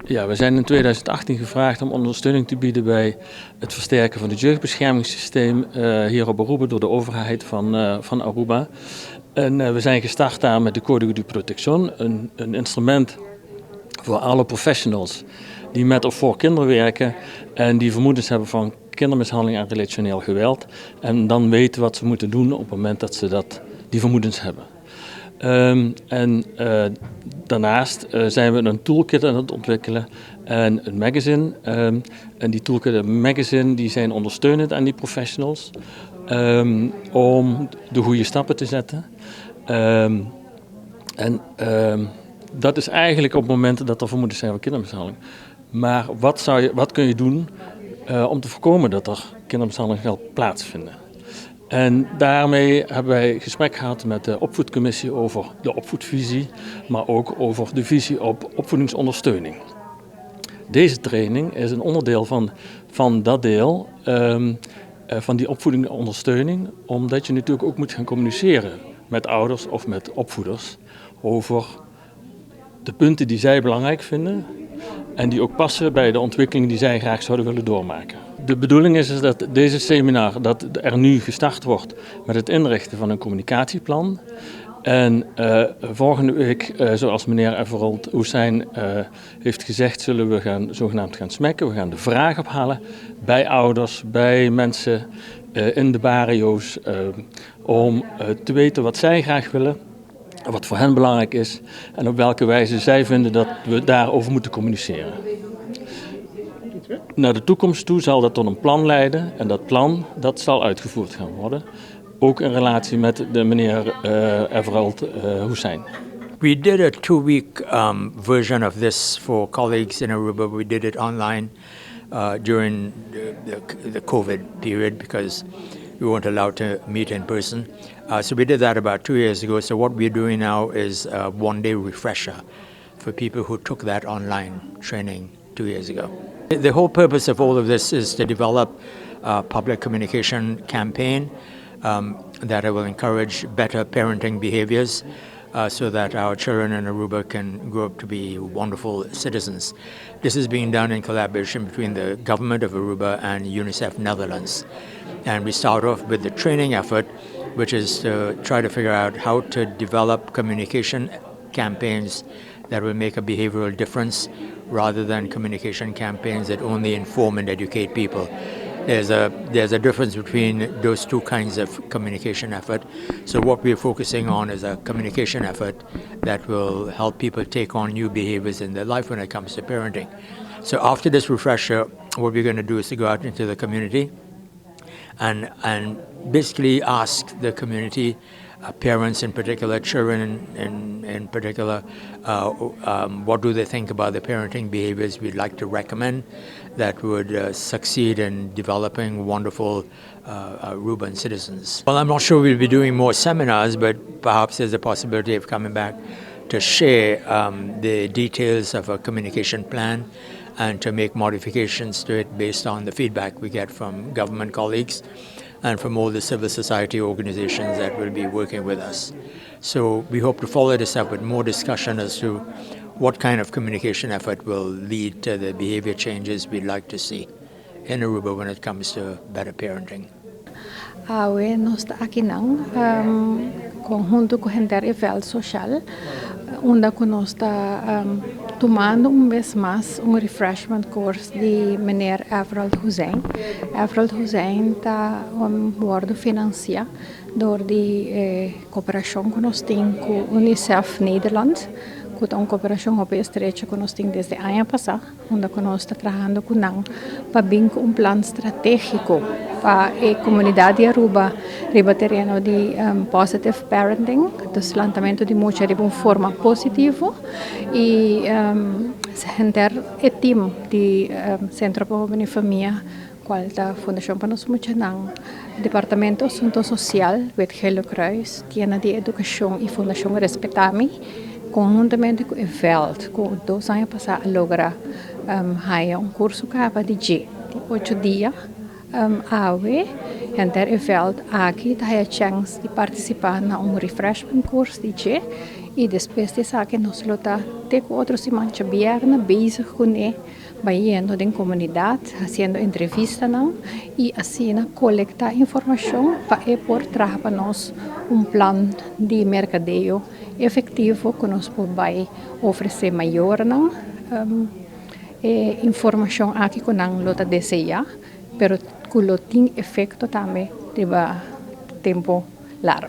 Ja, we zijn in 2018 gevraagd om ondersteuning te bieden bij het versterken van het jeugdbeschermingssysteem hier op Aruba door de overheid van Aruba. En we zijn gestart daar met de Código de Protección, een instrument voor alle professionals die met of voor kinderen werken en die vermoedens hebben van kindermishandeling en relationeel geweld. En dan weten wat ze moeten doen op het moment dat ze die vermoedens hebben. Daarnaast zijn we een toolkit aan het ontwikkelen en een magazine. En die toolkit en magazine die zijn ondersteunend aan die professionals om de goede stappen te zetten. Dat is eigenlijk op het moment dat er vermoedens zijn van kindermishandeling. Maar wat kun je doen om te voorkomen dat er kindermishandeling zal plaatsvinden? En daarmee hebben wij gesprek gehad met de opvoedcommissie over de opvoedvisie, maar ook over de visie op opvoedingsondersteuning. Deze training is een onderdeel van dat deel, van die opvoedingondersteuning, omdat je natuurlijk ook moet gaan communiceren met ouders of met opvoeders over de punten die zij belangrijk vinden en die ook passen bij de ontwikkeling die zij graag zouden willen doormaken. De bedoeling is dat deze seminar dat er nu gestart wordt met het inrichten van een communicatieplan. En volgende week, zoals meneer Everald Hosein heeft gezegd, zullen we zogenaamd gaan smekken. We gaan de vraag ophalen bij ouders, bij mensen in de barrio's, om te weten wat zij graag willen, wat voor hen belangrijk is en op welke wijze zij vinden dat we daarover moeten communiceren. Naar de toekomst toe zal dat tot een plan leiden en dat plan dat zal uitgevoerd gaan worden. Ook in relatie met de meneer Everald Hosein. We did a 2-week version of this for colleagues in Aruba. We did it online during the COVID period because we weren't allowed to meet in person. So we did that about 2 years ago. So what we're doing now is a 1-day refresher for people who took that online training 2 years ago. The whole purpose of all of this is to develop a public communication campaign that will encourage better parenting behaviors so that our children in Aruba can grow up to be wonderful citizens. This is being done in collaboration between the government of Aruba and UNICEF Netherlands. And we start off with the training effort, which is to try to figure out how to develop communication campaigns that will make a behavioral difference rather than communication campaigns that only inform and educate people. There's a difference between those two kinds of communication effort. So what we're focusing on is a communication effort that will help people take on new behaviors in their life when it comes to parenting. So after this refresher, what we're going to do is to go out into the community and basically ask the community, parents in particular, children in particular, what do they think about the parenting behaviors we'd like to recommend that would succeed in developing wonderful Aruban citizens. Well, I'm not sure we'll be doing more seminars, but perhaps there's a possibility of coming back to share the details of a communication plan and to make modifications to it based on the feedback we get from government colleagues and from all the civil society organizations that will be working with us. So we hope to follow this up with more discussion as to what kind of communication effort will lead to the behavior changes we'd like to see in Aruba when it comes to better parenting. Nós está aqui não, conjunto com o Diahuebs social, onde nós está tomando vez mais refreshment course de meneer Hosein. Hosein está worden financiado door de cooperação que nós temos com o UNICEF Nederland, com uma cooperação estreita que nós temos desde o ano passado, onde nós está trabalhando com para vir plano estratégico para a comunidade de Aruba, terreno de positive parenting, dus lançamento de mucha de uma forma positiva e enter o time de Centro para a Família, qual da Fundação para nós muito não, Departamento Assunto Social, o Gelo Kruis, tiene de Educação e Fundação Respetami, conjuntamente com o VELD, com 2 anos passados, logra curso de 8 dias, enter o VELD aqui tem a chance de participar na refreshment course de Y después de esa que nos lo ta, tengo otro semana viernes bezig con yendo en comunidad, haciendo entrevistas y así colectar información para poder trabajarnos un plan de mercadeo efectivo que nos puede ofrecer mayor información aquí con lo que desea, pero que lo tiene efecto también de tiempo largo.